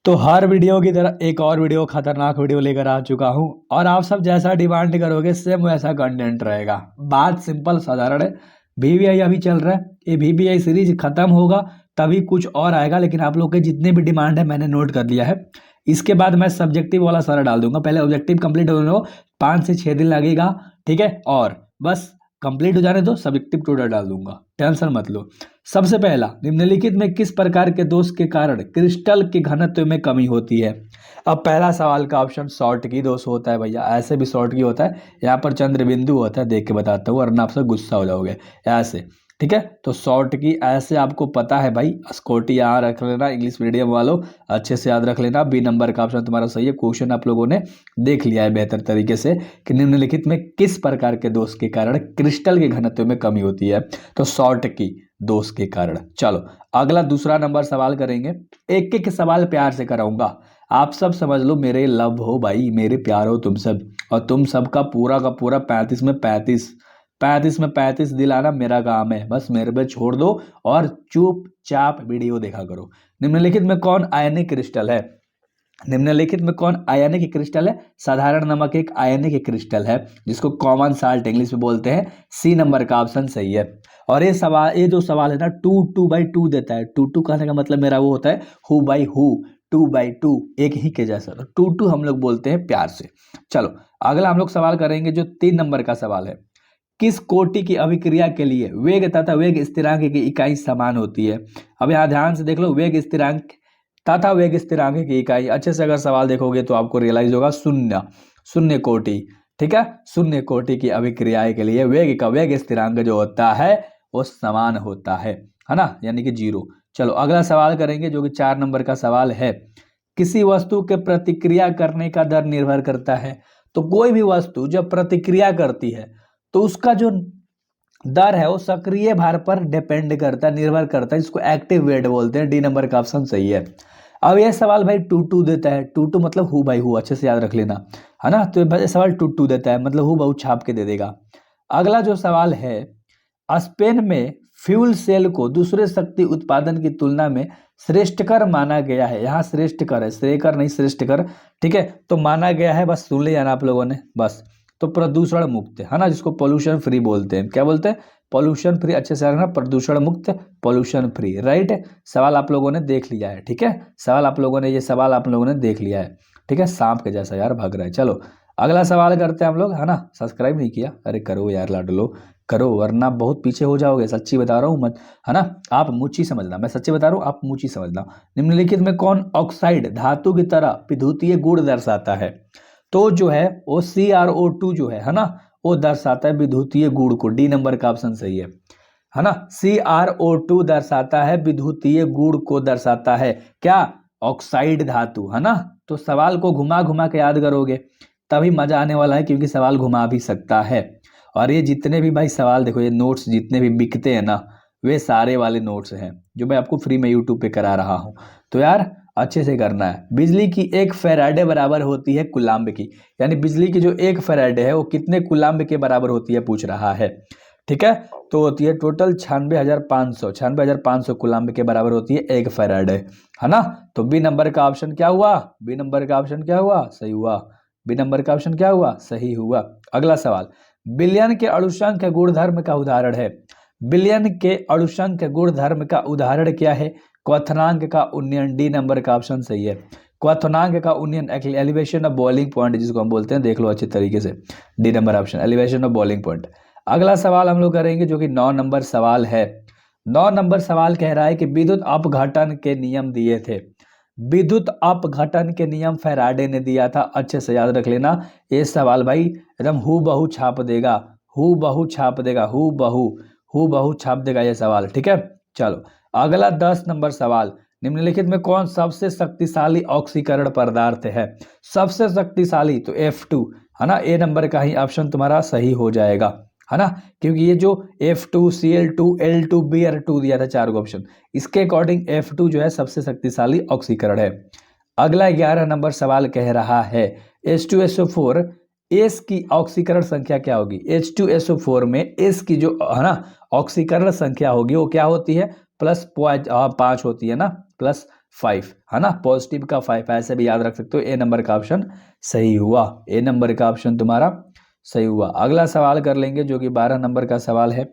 तो हर वीडियो की तरह एक और वीडियो खतरनाक वीडियो लेकर आ चुका हूं और आप सब जैसा डिमांड करोगे सेम वैसा कंटेंट रहेगा। बात सिंपल साधारण है। वीवीआई अभी चल रहा है, ये वीवीआई सीरीज खत्म होगा तभी कुछ और आएगा, लेकिन आप लोग के जितने भी डिमांड है मैंने नोट कर लिया है। इसके बाद मैं सब्जेक्टिव वाला सारा डाल दूंगा। पहले ऑब्जेक्टिव कंप्लीट होने दो, 5 से 6 दिन लगेगा, ठीक है। और बस कंप्लीट हो जाने दो, सब्जेक्टिव टोटल डाल दूंगा, टेंशन मत लो। सबसे पहला, निम्नलिखित में किस प्रकार के दोष के कारण क्रिस्टल के घनत्व में कमी होती है। अब पहला सवाल का ऑप्शन शॉर्ट की दोष होता है भैया, ऐसे भी शॉर्ट की होता है, यहाँ पर चंद्र बिंदु होता है, देख के बताता हूँ वरना आपसे गुस्सा हो जाओगे ऐसे, ठीक है। तो शॉर्ट की ऐसे आपको पता है भाई, स्कॉटी यहाँ रख लेना, इंग्लिश मीडियम वालों अच्छे से याद रख लेना। बी नंबर का ऑप्शन तुम्हारा सही है। क्वेश्चन आप लोगों ने देख लिया है बेहतर तरीके से कि निम्नलिखित में किस प्रकार के दोष के कारण क्रिस्टल के घनत्व में कमी होती है, तो शॉर्ट की दोष के कारण। चलो अगला दूसरा नंबर सवाल करेंगे। एक एक सवाल प्यार से कराऊंगा, आप सब समझ लो मेरे लव हो भाई, मेरे प्यार हो तुम सब, और तुम सबका पूरा का पूरा 35 में 35 दिलाना मेरा काम है। बस मेरे पे छोड़ दो और चुपचाप वीडियो देखा करो। निम्नलिखित में कौन आयनिक क्रिस्टल है? निम्नलिखित में कौन आयनिक क्रिस्टल है? साधारण नमक एक आयनिक क्रिस्टल है जिसको कॉमन साल्ट इंग्लिश में बोलते हैं। सी नंबर का ऑप्शन सही है। और ये जो सवाल है ना, 2 देता है। 2 कहने का मतलब मेरा वो होता है हु बाई हु, 2/2 एक ही के जैसा, तो 2 हम लोग बोलते हैं प्यार से। चलो अगला हम लोग सवाल करेंगे जो 3 नंबर का सवाल है। किस कोटि की अभिक्रिया के लिए वेग तथा वेग स्थिरांक की इकाई समान होती है? अब यहाँ ध्यान से देख लो, वेग स्थिरांक तथा वेग स्थिरांक की इकाई, अच्छे से अगर सवाल देखोगे तो आपको रियलाइज होगा शून्य, शून्य कोटि, ठीक है। शून्य कोटि की अभिक्रिया के लिए वेग का वेग स्थिरांक जो होता है वो समान होता है ना, यानी कि 0। चलो अगला सवाल करेंगे जो कि 4 नंबर का सवाल है। किसी वस्तु के प्रतिक्रिया करने का दर निर्भर करता है। तो कोई भी वस्तु जब प्रतिक्रिया करती है तो उसका जो दर है वो सक्रिय भार पर डिपेंड करता है, निर्भर करता है, इसको एक्टिव वेट बोलते हैं। डी नंबर का ऑप्शन सही है। अब यह सवाल भाई 2 देता है। 2 मतलब हु बाई हु, अच्छे से याद रख लेना, है ना। तो ये सवाल 2 देता है, मतलब हु बहु छाप के दे देगा। अगला जो सवाल है, स्पेन में फ्यूल सेल को दूसरे शक्ति उत्पादन की तुलना में श्रेष्ठकर माना गया है। यहाँ श्रेष्ठकर है, श्रेयकर नहीं, श्रेष्ठकर, ठीक है। तो माना गया है, बस सुन लिया ना आप लोगों ने, बस। तो प्रदूषण मुक्त है ना, जिसको पोल्यूशन फ्री बोलते हैं। क्या बोलते हैं? पोल्यूशन फ्री, अच्छे से रखना, प्रदूषण मुक्त, पोल्यूशन फ्री, राइट। सवाल आप लोगों ने देख लिया है, ठीक है। सवाल आप लोगों ने देख लिया है, ठीक है। सांप के जैसा यार भाग रहा है। चलो अगला सवाल करते हैं हम लोग, है ना। सब्सक्राइब नहीं किया? अरे करो यार लाडलो, करो वरना बहुत पीछे हो जाओगे, सच्ची बता रहा हूँ मत, है ना। आप मुची समझना, मैं सच्ची बता रहा हूँ, आप मुची समझना। निम्नलिखित में कौन ऑक्साइड धातु की तरह विद्युतीय गुण दर्शाता है? तो जो है वो CrO2 जो है ना, वो दर्शाता है विद्युतीय गुण को। डी नंबर का ऑप्शन सही है ना। CrO2 दर्शाता है विद्युतीय गुण को, दर्शाता है क्या? ऑक्साइड धातु, है ना। तो सवाल को घुमा घुमा के याद करोगे तभी मजा आने वाला है, क्योंकि सवाल घुमा भी सकता है। और ये जितने भी भाई सवाल देखो, ये नोट्स जितने भी बिकते हैं ना, वे सारे वाले नोट्स हैं जो मैं आपको फ्री में यूट्यूब पे करा रहा हूँ। तो यार अच्छे से करना है। बिजली की 1 फैराडे बराबर होती है कुलाम्ब की, यानी बिजली की जो 1 फैराडे है वो कितने कुलाम्ब के बराबर होती है पूछ रहा है, ठीक है। तो होती है टोटल 96,500 कुलाम्ब के बराबर होती है 1 फैराडे, है ना। तो बी नंबर का ऑप्शन क्या हुआ? बी नंबर का ऑप्शन क्या हुआ? सही हुआ। बी नंबर का ऑप्शन क्या हुआ? सही हुआ। अगला सवाल, बिलियन के अणुसंख्य गुणधर्म का उदाहरण है। बिलियन के अणुसंख्य गुणधर्म का उदाहरण क्या है? क्वथनांक का उन्नयन। डी नंबर का ऑप्शन सही है। क्वथनांक का उन्नयन, एलिवेशन ऑफ बॉइलिंग पॉइंट जिसको हम बोलते हैं, देख लो अच्छे तरीके से। D number option, elevation of boiling point. अगला सवाल हम लोग करेंगे जो कि 9 नंबर सवाल है। 9 नंबर सवाल कह रहा है कि विद्युत अपघटन के नियम दिए थे। विद्युत अपघटन के नियम फैराडे ने दिया था, अच्छे से याद रख लेना। ये सवाल भाई एकदम हु बहू छाप देगा, हु बहू छाप देगा, हु बहू छाप देगा ये सवाल, ठीक है। चलो अगला 10 नंबर सवाल, निम्नलिखित में कौन सबसे शक्तिशाली ऑक्सीकरण पदार्थ है? सबसे शक्तिशाली तो F2, है ना। ए नंबर का ही ऑप्शन तुम्हारा सही हो जाएगा, है ना। क्योंकि ये जो F2 Cl2 L2 Br2 दिया था 4 ऑप्शन, इसके अकॉर्डिंग F2 जो है सबसे शक्तिशाली ऑक्सीकरण है। अगला 11 नंबर सवाल कह रहा है H2SO4 एस की ऑक्सीकरण संख्या क्या होगी? H2SO4 में एस की जो है ना ऑक्सीकरण संख्या होगी वो क्या होती है? +5 होती है ना, 5, है ना, पॉजिटिव का 5, ऐसे भी याद रख सकते हो। ए नंबर का ऑप्शन सही हुआ, ए नंबर का ऑप्शन तुम्हारा सही हुआ। अगला सवाल कर लेंगे जो कि 12 नंबर का सवाल है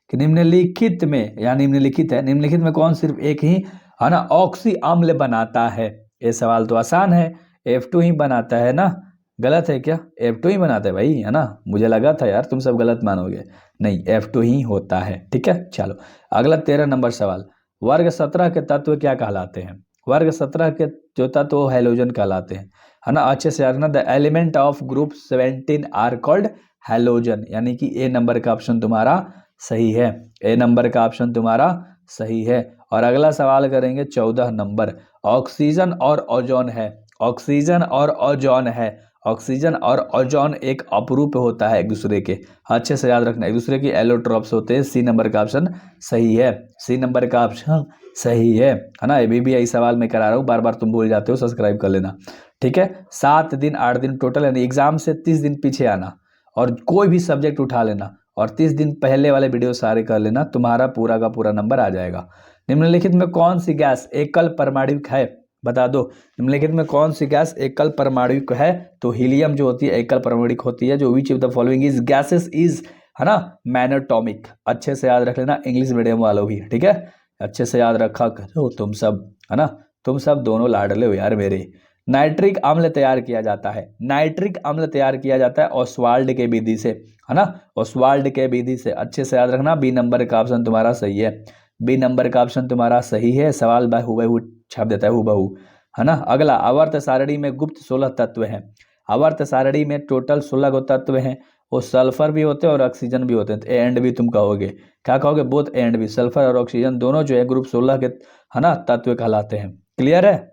कि निम्नलिखित में, या निम्नलिखित है, निम्नलिखित में कौन सिर्फ एक ही, है ना, ऑक्सी अम्ल बनाता है। ये सवाल तो आसान है, F2 ही बनाता है ना, गलत है क्या? F2 ही बनाता है भाई, है ना, मुझे लगा था यार तुम सब गलत मानोगे, नहीं F2 ही होता है, ठीक है। चलो अगला 13 नंबर सवाल, वर्ग 17 के तत्व क्या कहलाते हैं? वर्ग 17 के जो तत्व हैलोजन कहलाते हैं, है ना, अच्छे से याद रखना। The element of group 17 are called halogen, यानी कि ए नंबर का ऑप्शन तुम्हारा सही है, ए नंबर का ऑप्शन तुम्हारा सही है। और अगला सवाल करेंगे 14 नंबर, ऑक्सीजन और ओजोन है, ऑक्सीजन और ओजोन है, ऑक्सीजन और ओजोन एक अपरूप होता है एक दूसरे के, अच्छे से याद रखना, एक दूसरे के एलोट्रॉप्स होते हैं। सी नंबर का ऑप्शन सही है, सी नंबर का ऑप्शन सही है ना। अभी भी यही सवाल मैं करा रहा हूँ, बार बार तुम भूल जाते हो, सब्सक्राइब कर लेना, ठीक है। 7 दिन 8 दिन टोटल, यानी एग्जाम से 30 दिन पीछे आना और कोई भी सब्जेक्ट उठा लेना और 30 दिन पहले वाले वीडियो सारे कर लेना, तुम्हारा पूरा का पूरा नंबर आ जाएगा। निम्नलिखित में कौन सी गैस एकल परमाणुक है? बता दो, निम्नलिखित में कौन सी गैस एकल परमाणुक है? तो हीलियम जो होती है एकल परमाणुक होती है। जो which of the following is gases is, है ना, मैनोटॉमिक, अच्छे से याद रख लेना, इंग्लिश मीडियम वालों भी, ठीक है, अच्छे से याद रखा करो तुम सब, है ना, तुम सब दोनों लाडले हो यार मेरे। नाइट्रिक अम्ल तैयार किया जाता है, नाइट्रिक अम्ल तैयार किया जाता है ऑसवाल्ड के विधि से, है ना, ऑसवाल्ड के विधि से, अच्छे से याद रखना। बी नंबर का ऑप्शन तुम्हारा सही है, बी नंबर का ऑप्शन तुम्हारा सही है। सवाल हुबहू छाप देता है, हुबहू, है ना। अगला, आवर्त सारणी में गुप्त 16 तत्व हैं, आवर्त सारणी में टोटल 16 गो तत्व हैं, वो सल्फर भी होते हैं और ऑक्सीजन भी होते हैं। तो ए एंड बी तुम कहोगे, क्या कहोगे? Both A and B, sulphur और ऑक्सीजन दोनों जो है ग्रुप 16 के, है ना, तत्व कहलाते हैं। क्लियर है?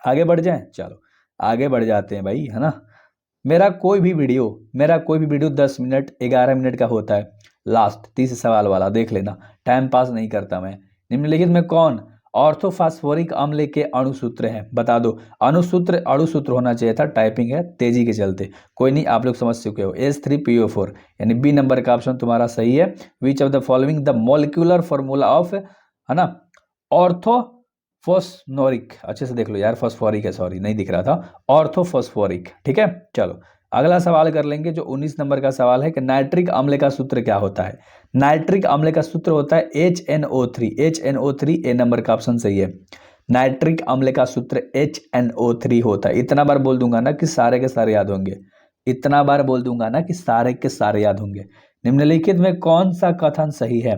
आगे बढ़ जाएं, चलो आगे बढ़ जाते हैं भाई, है ना। मेरा कोई भी वीडियो 10 मिनट 11 मिनट का होता है, लास्ट 30 सवाल वाला देख लेना, टाइम पास नहीं करता मैं। निम्नलिखित में कौन ऑर्थोफॉस्फोरिक अम्ल के अणुसूत्र हैं? बता दो, अणुसूत्र होना चाहिए था, टाइपिंग है तेजी के चलते, कोई नहीं, आप लोग समझ चुके हो, H3PO4, यानी बी नंबर का ऑप्शन तुम्हारा सही है। Which of the following the molecular formula of, है ना, ऑर्थो फोस्फोरिक, अच्छे से देख लो यार, फॉस्फोरिक है, सॉरी नहीं दिख रहा था, ऑर्थोफॉस्फोरिक, ठीक है। चलो अगला सवाल कर लेंगे जो 19 नंबर का सवाल है कि नाइट्रिक अम्ल का सूत्र क्या होता है? नाइट्रिक अम्ल का सूत्र होता है HNO3, HNO3, ए नंबर का ऑप्शन सही है। नाइट्रिक अम्ल का सूत्र HNO3 होता है। इतना बार बोल दूंगा ना कि सारे के सारे याद होंगे, इतना बार बोल दूंगा ना कि सारे के सारे याद होंगे। निम्नलिखित में कौन सा कथन सही है?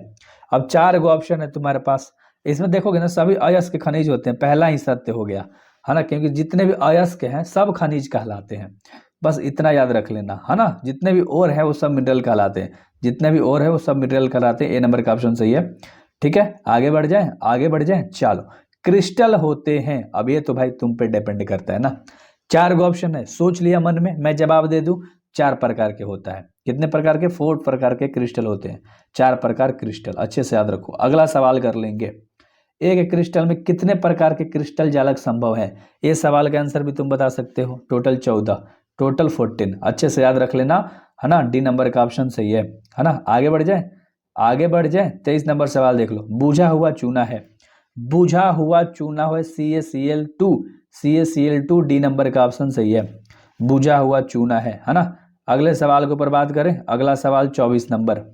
अब 4 गो ऑप्शन है तुम्हारे पास, इसमें देखोगे ना सभी अयस्क खनिज होते हैं, पहला ही सत्य हो गया, है ना, क्योंकि जितने भी अयस्क हैं सब खनिज कहलाते हैं, बस इतना याद रख लेना, है ना। जितने भी और है वो सब मिनरल कहलाते हैं, जितने भी और है वो सब मिनरल कहलाते हैं। ए नंबर का ऑप्शन सही है, ठीक है। आगे बढ़ जाए, आगे बढ़ जाए, चलो क्रिस्टल होते हैं, अब ये तो भाई तुम पे डिपेंड करता है ना। 4 गो ऑप्शन है, सोच लिया मन में, मैं जवाब दे दूं। 4 प्रकार के होता है, कितने प्रकार के? 4 प्रकार के क्रिस्टल होते हैं, 4 प्रकार क्रिस्टल, अच्छे से याद रखो। अगला सवाल कर लेंगे, एक क्रिस्टल में कितने प्रकार के क्रिस्टल जालक संभव है? ये सवाल का आंसर भी तुम बता सकते हो, टोटल 14, टोटल 14, अच्छे से याद रख लेना, है ना। डी नंबर का ऑप्शन सही है ना। आगे बढ़ जाए, आगे बढ़ जाए, 23 नंबर सवाल देख लो, बुझा हुआ चूना है, बुझा हुआ चूना है CaCl2, CaCl2, डी नंबर का ऑप्शन सही है, बुझा हुआ चूना है ना। अगले सवाल के ऊपर बात करें, अगला सवाल 24 नंबर,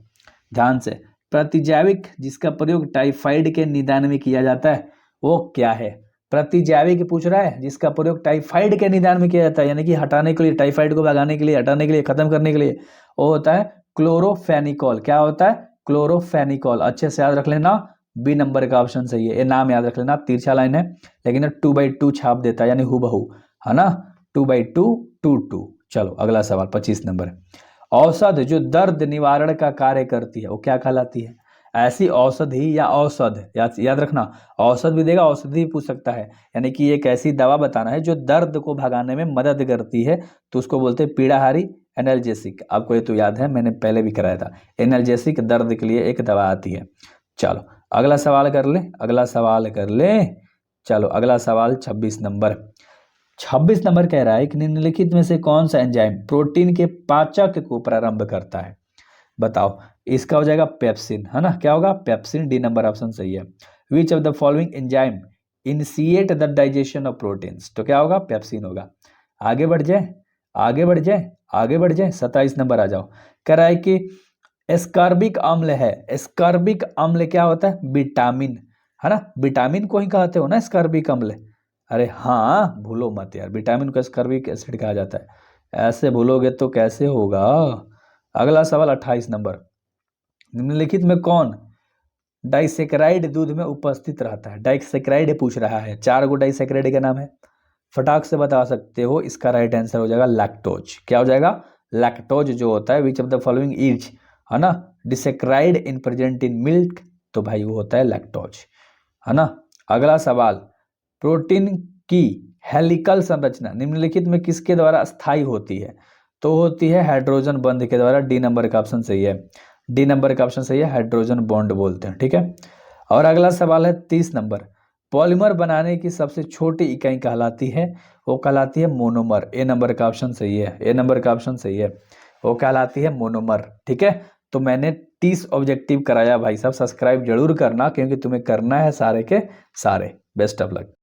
ध्यान से, प्रतिजैविक जिसका प्रयोग टाइफाइड के निदान में किया जाता है वो क्या है? प्रतिजैविक पूछ रहा है जिसका प्रयोग टाइफाइड के निदान में किया जाता है, यानी कि हटाने के लिए, टाइफाइड को भगाने के लिए, हटाने के लिए, खत्म करने के लिए, वो होता है क्लोरोफेनिकोल। क्या होता है? क्लोरोफेनिकोल, अच्छे से याद रख लेना, बी नंबर का ऑप्शन सही है। ये नाम याद रख लेना, तिरछा लाइन है लेकिन 2/2 छाप देता है, यानी हुबहू, है ना, 2/2 2 2। चलो अगला सवाल 25 नंबर, औषध जो दर्द निवारण का कार्य करती है वो क्या कहलाती है? ऐसी औषधि या औषध, याद रखना, औषध भी देगा, औषधि भी पूछ सकता है, यानी कि एक ऐसी दवा बताना है जो दर्द को भगाने में मदद करती है, तो उसको बोलते हैं पीड़ाहारी एनाल्जेसिक। आपको ये तो याद है, मैंने पहले भी कराया था, एनाल्जेसिक दर्द के लिए एक दवा आती है। चलो अगला सवाल कर ले, अगला सवाल कर ले, चलो अगला सवाल 26 नंबर, 26 नंबर कह रहा है कि निम्नलिखित में से कौन सा एंजाइम प्रोटीन के पाचक को प्रारंभ करता है? बताओ, इसका हो जाएगा पेप्सिन, है ना, क्या होगा? पेप्सिन, डी नंबर ऑप्शन सही है। Which of the following enzyme initiate the digestion of proteins, तो क्या होगा, पेप्सिन होगा। आगे बढ़ जाए, आगे बढ़ जाए, आगे बढ़ जाए, 27 नंबर आ जाओ। कह रहा है कि एस्कॉर्बिक अम्ल है, एस्कॉर्बिक अम्ल क्या होता है, विटामिन, है ना, विटामिन को ही कहते हो ना एस्कॉर्बिक अम्ल। अरे हाँ, भूलो मत यार, विटामिन को एस्कॉर्बिक एसिड कहा जाता है, ऐसे भूलोगे तो कैसे होगा। अगला सवाल 28 नंबर, निम्नलिखित में कौन डाइसेक्राइड दूध में उपस्थित रहता है। डाइसेक्राइड पूछ रहा है, 4 गो डाइसेक्राइड का नाम है, फटाक से बता सकते हो। इसका राइट आंसर हो जाएगा लैक्टोज। क्या हो जाएगा, लैक्टोज जो होता है, which of the following is, है ना, डिसेक्राइड इन प्रेजेंट इन मिल्क, तो भाई वो होता है लैक्टोज, है ना। अगला सवाल, प्रोटीन की हेलिकल संरचना निम्नलिखित में किसके द्वारा स्थायी होती है, तो होती है हाइड्रोजन बंध के द्वारा। डी नंबर का ऑप्शन सही है, डी नंबर का ऑप्शन सही है, हाइड्रोजन बॉन्ड बोलते हैं, ठीक है। और अगला सवाल है 30 नंबर, पॉलीमर बनाने की सबसे छोटी इकाई कहलाती है, वो कहलाती है मोनोमर। ए नंबर का ऑप्शन सही है, ए नंबर का ऑप्शन सही है, वो कहलाती है मोनोमर, ठीक है। तो मैंने 30 ऑब्जेक्टिव कराया भाई साहब, सब्सक्राइब जरूर करना क्योंकि तुम्हें करना है सारे के सारे। Best of luck.